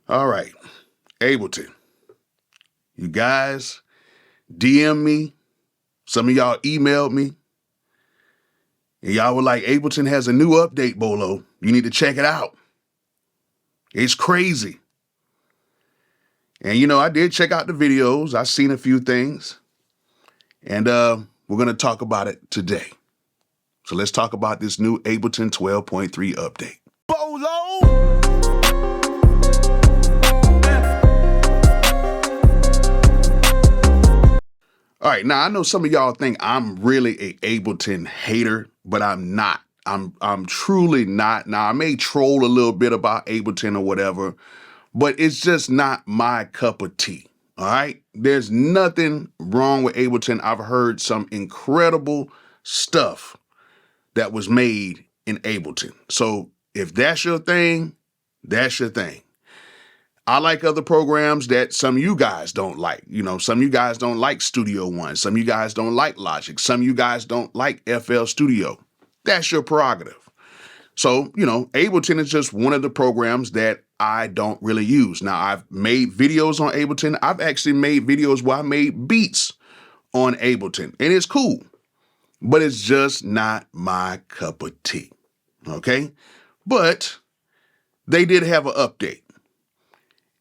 All right, Ableton. You guys DM me. Some of y'all emailed me. And y'all were like, Ableton has a new update, Bolo. You need to check it out. It's crazy. And I did check out the videos. I've seen a few things. And we're going to talk about it today. So let's talk about this new Ableton 12.3 update. Bolo! All right, now I know some of y'all think I'm really a Ableton hater, but I'm not. I'm truly not. Now I may troll a little bit about Ableton or whatever, but it's just not my cup of tea. All right, there's nothing wrong with Ableton. I've heard some incredible stuff that was made in Ableton. So if that's your thing, that's your thing. I like other programs that some of you guys don't like. Some of you guys don't like Studio One. Some of you guys don't like Logic. Some of you guys don't like FL Studio. That's your prerogative. So, Ableton is just one of the programs that I don't really use. Now, I've made videos on Ableton. I've actually made videos where I made beats on Ableton, and it's cool, but it's just not my cup of tea. Okay? But they did have an update.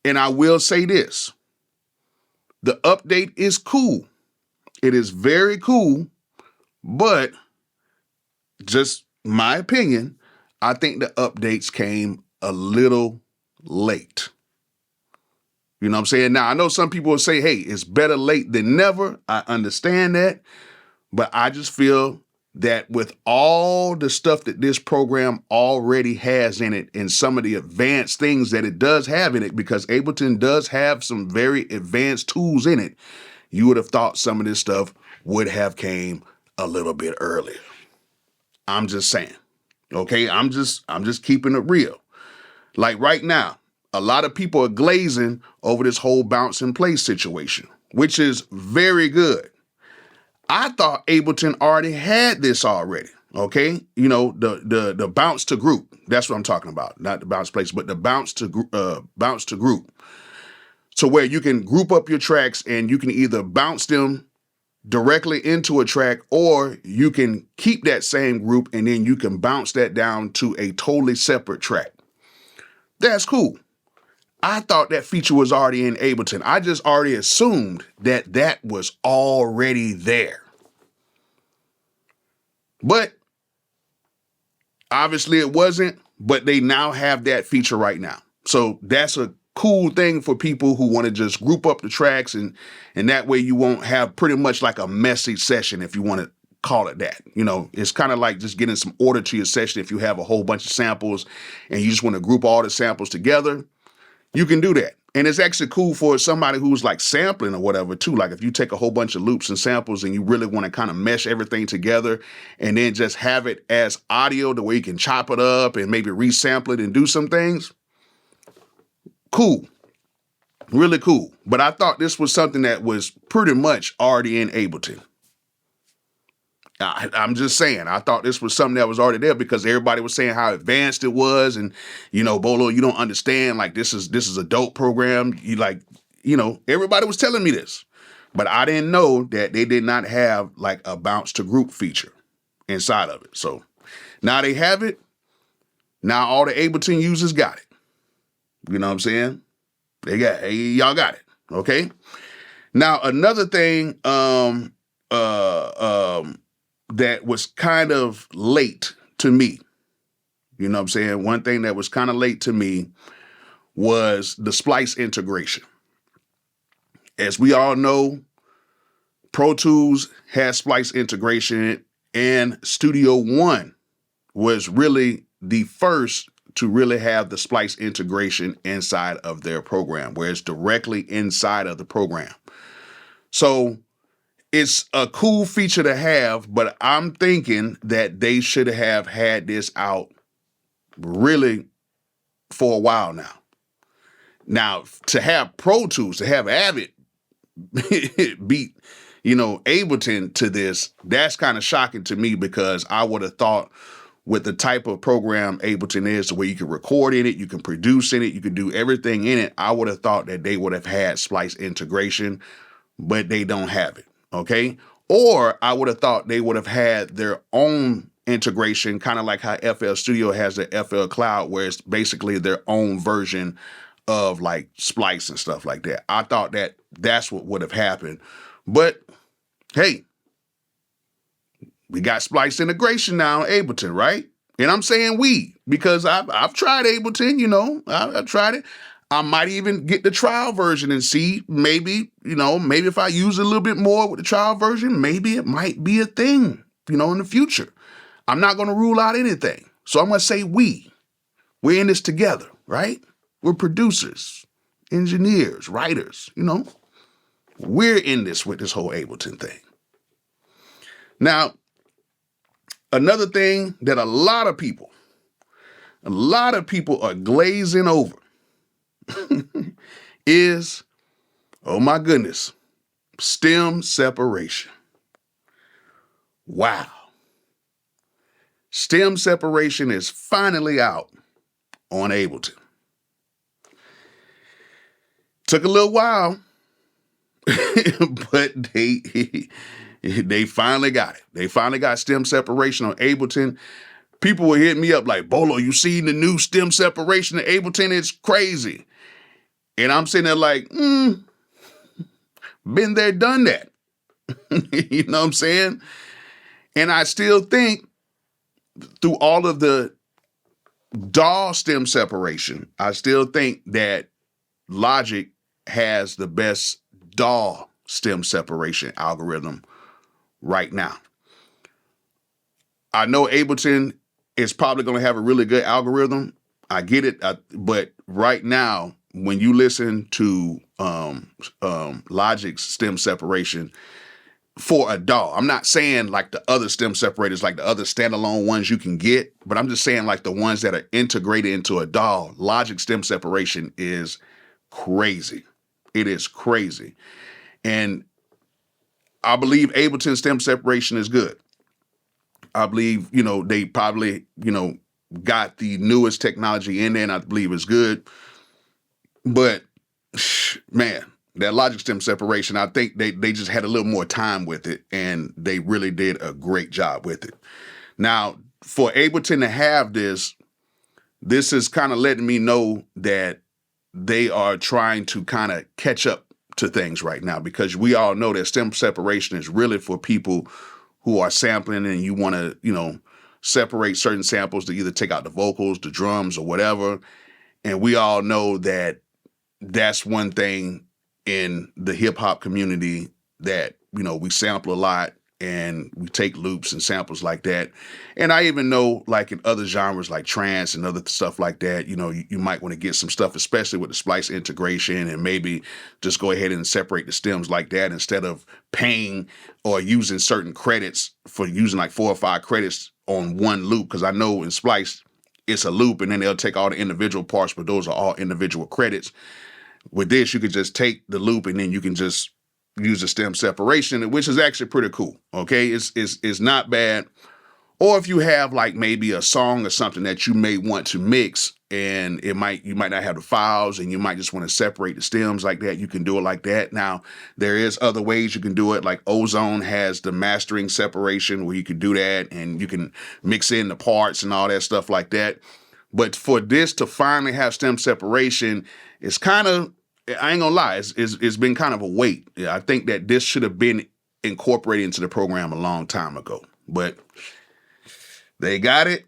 And I will say this, the update is cool. It is very cool, but just my opinion, I think the updates came a little late. You know what I'm saying? Now, I know some people will say, hey, it's better late than never. I understand that, but I just feel that with all the stuff that this program already has in it and some of the advanced things that it does have in it, because Ableton does have some very advanced tools in it, you would have thought some of this stuff would have came a little bit earlier. I'm just saying, okay? I'm just keeping it real. Like right now, a lot of people are glazing over this whole bounce and play situation, which is very good. I thought Ableton already had this already, okay? The bounce to group. That's what I'm talking about. Not the bounce place, but the bounce to group. So where you can group up your tracks and you can either bounce them directly into a track, or you can keep that same group and then you can bounce that down to a totally separate track. That's cool. I thought that feature was already in Ableton. I just already assumed that that was already there. But obviously it wasn't, but they now have that feature right now. So that's a cool thing for people who want to just group up the tracks, and that way you won't have pretty much like a messy session, if you want to call it that. It's kind of like just getting some order to your session. If you have a whole bunch of samples and you just want to group all the samples together, you can do that. And it's actually cool for somebody who's like sampling or whatever too. Like if you take a whole bunch of loops and samples and you really want to kind of mesh everything together and then just have it as audio the way you can chop it up and maybe resample it and do some things. Cool. Really cool. But I thought this was something that was pretty much already in Ableton. I'm just saying, I thought this was something that was already there because everybody was saying how advanced it was. And, Bolo, you don't understand, like, this is a dope program. Everybody was telling me this, but I didn't know that they did not have like a bounce to group feature inside of it. So now they have it. Now all the Ableton users got it. You know what I'm saying? Y'all got it. Okay. Now, another thing, that was kind of late to me. You know what I'm saying? One thing that was kind of late to me was the Splice integration. As we all know, Pro Tools has Splice integration, and Studio One was really the first to really have the Splice integration inside of their program, where it's directly inside of the program. So it's a cool feature to have, but I'm thinking that they should have had this out really for a while now. Now, to have Pro Tools, to have Avid beat, Ableton to this, that's kind of shocking to me, because I would have thought with the type of program Ableton is, to where you can record in it, you can produce in it, you can do everything in it, I would have thought that they would have had Splice integration, but they don't have it, okay? Or I would have thought they would have had their own integration, kind of like how FL Studio has the FL Cloud, where it's basically their own version of like Splice and stuff like that. I thought that that's what would have happened. But hey, we got Splice integration now on Ableton, right? And I'm saying we, because I've tried Ableton, you know, I've tried it. I might even get the trial version and see, maybe, you know, maybe if I use it a little bit more with the trial version, maybe it might be a thing, you know, in the future. I'm not going to rule out anything. So I'm going to say we're in this together, right? We're producers, engineers, writers, you know, we're in this with this whole Ableton thing. Now, another thing that a lot of people are glazing over is, oh my goodness, stem separation. Wow. Stem separation is finally out on Ableton. Took a little while, but they finally got it. They finally got stem separation on Ableton. People were hitting me up like, Bolo, you seen the new stem separation in Ableton? It's crazy. And I'm sitting there like, been there, done that. You know what I'm saying? And I still think through all of the DAW stem separation, I still think that Logic has the best DAW stem separation algorithm right now. I know Ableton is probably going to have a really good algorithm. I get it. But right now, when you listen to Logic's stem separation for a DAW, I'm not saying like the other stem separators, like the other standalone ones you can get, but I'm just saying like the ones that are integrated into a DAW, Logic stem separation is crazy. It is crazy. And I believe Ableton stem separation is good. I believe, you know, they probably, you know, got the newest technology in there, and I believe it's good. But man, that Logic stem separation, I think they just had a little more time with it, and they really did a great job with it. Now, for Ableton to have this is kind of letting me know that they are trying to kind of catch up to things right now, because we all know that stem separation is really for people who are sampling and you want to, you know, separate certain samples to either take out the vocals, the drums, or whatever. And we all know that that's one thing in the hip hop community that, you know, we sample a lot and we take loops and samples like that. And I even know like in other genres like trance and other stuff like that, you know, you might want to get some stuff, especially with the Splice integration, and maybe just go ahead and separate the stems like that instead of paying or using certain credits for using like 4 or 5 credits on one loop. Because I know in Splice, it's a loop and then they'll take all the individual parts, but those are all individual credits. With this, you could just take the loop and then you can just use a stem separation, which is actually pretty cool. Okay, it's not bad. Or if you have like maybe a song or something that you may want to mix, and you might not have the files, and you might just want to separate the stems like that, you can do it like that. Now, there is other ways you can do it. Like Ozone has the mastering separation where you can do that, and you can mix in the parts and all that stuff like that. But for this to finally have stem separation, it's kind of, I ain't gonna lie, it's been kind of a wait. I think that this should have been incorporated into the program a long time ago, but they got it.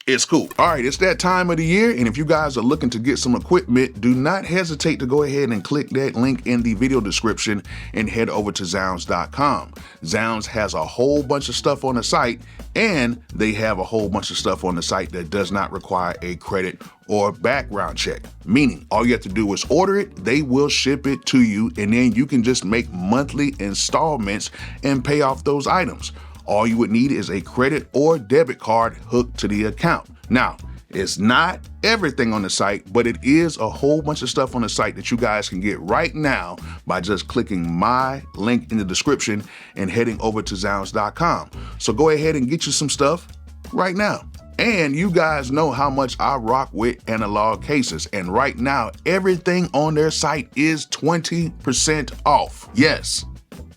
It's cool. All right, it's that time of the year, and if you guys are looking to get some equipment, do not hesitate to go ahead and click that link in the video description and head over to Zounds.com. Zounds has a whole bunch of stuff on the site, and they have a whole bunch of stuff on the site that does not require a credit or background check. Meaning, all you have to do is order it, they will ship it to you, and then you can just make monthly installments and pay off those items. All you would need is a credit or debit card hooked to the account. Now, it's not everything on the site, but it is a whole bunch of stuff on the site that you guys can get right now by just clicking my link in the description and heading over to Zounds.com. So go ahead and get you some stuff right now. And you guys know how much I rock with analog cases. And right now, everything on their site is 20% off. Yes,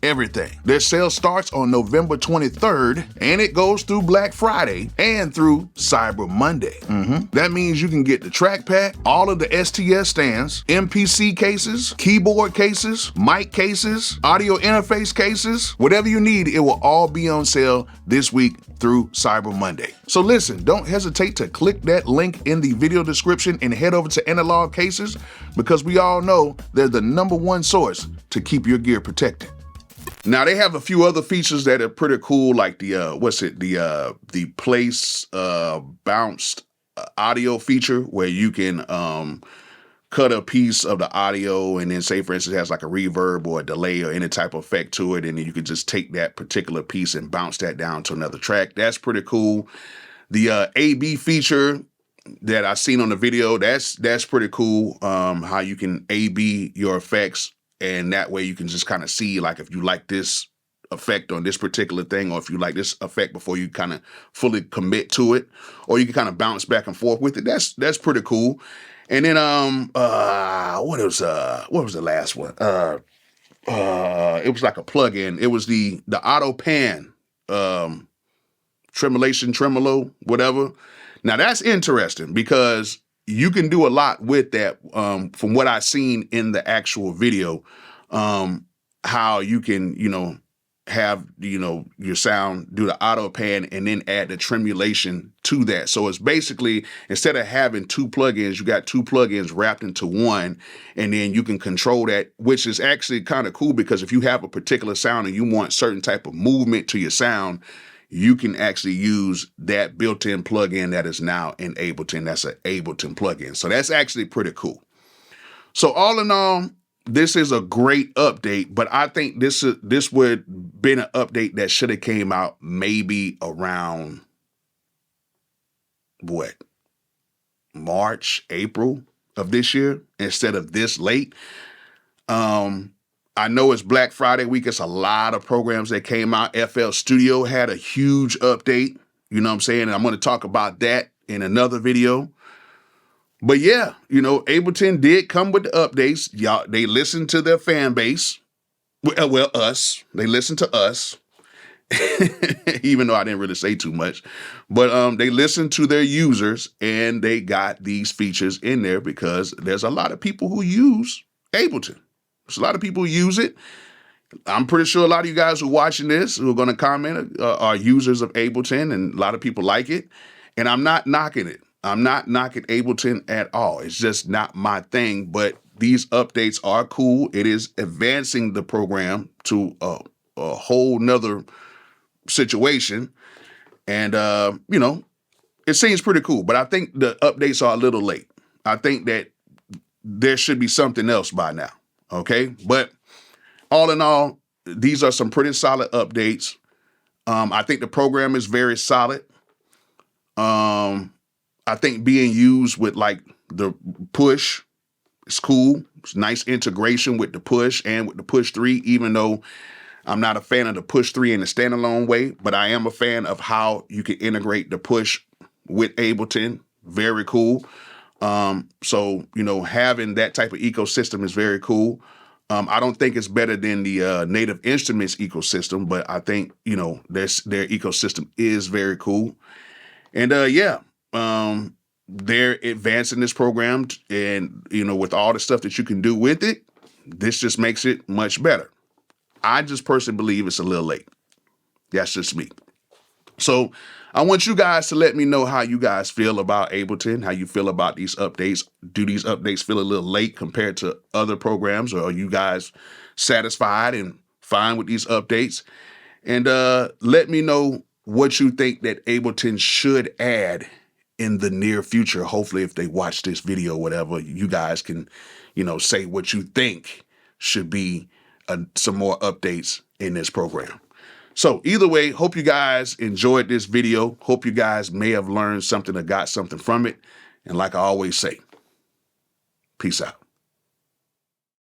everything. Their sale starts on November 23rd, and it goes through Black Friday and through Cyber Monday. That means you can get the track pack, all of the STS stands, MPC cases, keyboard cases, mic cases, audio interface cases, whatever you need, it will all be on sale this week through Cyber Monday. So listen, don't hesitate to click that link in the video description and head over to Analog Cases, because we all know they're the #1 source to keep your gear protected. Now they have a few other features that are pretty cool, like the place bounced audio feature, where you can cut a piece of the audio and then, say for instance, it has like a reverb or a delay or any type of effect to it, and then you can just take that particular piece and bounce that down to another track. That's pretty cool. The AB feature that I seen on the video, that's pretty cool. How you can AB your effects, and that way you can just kind of see, like, if you like this effect on this particular thing, or if you like this effect before you kind of fully commit to it, or you can kind of bounce back and forth with it. That's pretty cool. And then what was the last one? It was like a plugin. It was the auto pan, tremolo, whatever. Now that's interesting, because you can do a lot with that. From what I've seen in the actual video, how you can, have, your sound do the auto pan and then add the tremulation to that. So it's basically, instead of having two plugins, you got two plugins wrapped into one, and then you can control that, which is actually kind of cool, because if you have a particular sound and you want certain type of movement to your sound, you can actually use that built-in plugin that is now in Ableton. That's an Ableton plugin. So that's actually pretty cool. So all in all, this is a great update, but I think this would been an update that should have came out maybe around March, April of this year, instead of this late. I know it's Black Friday week. It's a lot of programs that came out. FL Studio had a huge update, you know what I'm saying? And I'm going to talk about that in another video. But yeah, Ableton did come with the updates. Y'all, they listened to their fan base. Well, us. They listened to us. Even though I didn't really say too much. But they listened to their users, and they got these features in there because there's a lot of people who use Ableton. There's a lot of people who use it. I'm pretty sure a lot of you guys who are watching this, who are going to comment, are users of Ableton, and a lot of people like it. And I'm not knocking it. I'm not knocking Ableton at all. It's just not my thing. But these updates are cool. It is advancing the program to a whole nother situation. And, it seems pretty cool. But I think the updates are a little late. I think that there should be something else by now. Okay? But all in all, these are some pretty solid updates. I think the program is very solid. I think being used with like the push is cool. It's nice integration with the push and with the push 3, even though I'm not a fan of the push 3 in a standalone way, but I am a fan of how you can integrate the push with Ableton. Very cool. So, having that type of ecosystem is very cool. I don't think it's better than the Native Instruments ecosystem, but I think, their ecosystem is very cool. And they're advancing this program, and, with all the stuff that you can do with it, this just makes it much better. I just personally believe it's a little late. That's just me. So I want you guys to let me know how you guys feel about Ableton, how you feel about these updates. Do these updates feel a little late compared to other programs, or are you guys satisfied and fine with these updates? And let me know what you think that Ableton should add in the near future. Hopefully, if they watch this video, whatever, you guys can, say what you think should be some more updates in this program. So either way, hope you guys enjoyed this video. Hope you guys may have learned something or got something from it. And like I always say, peace out.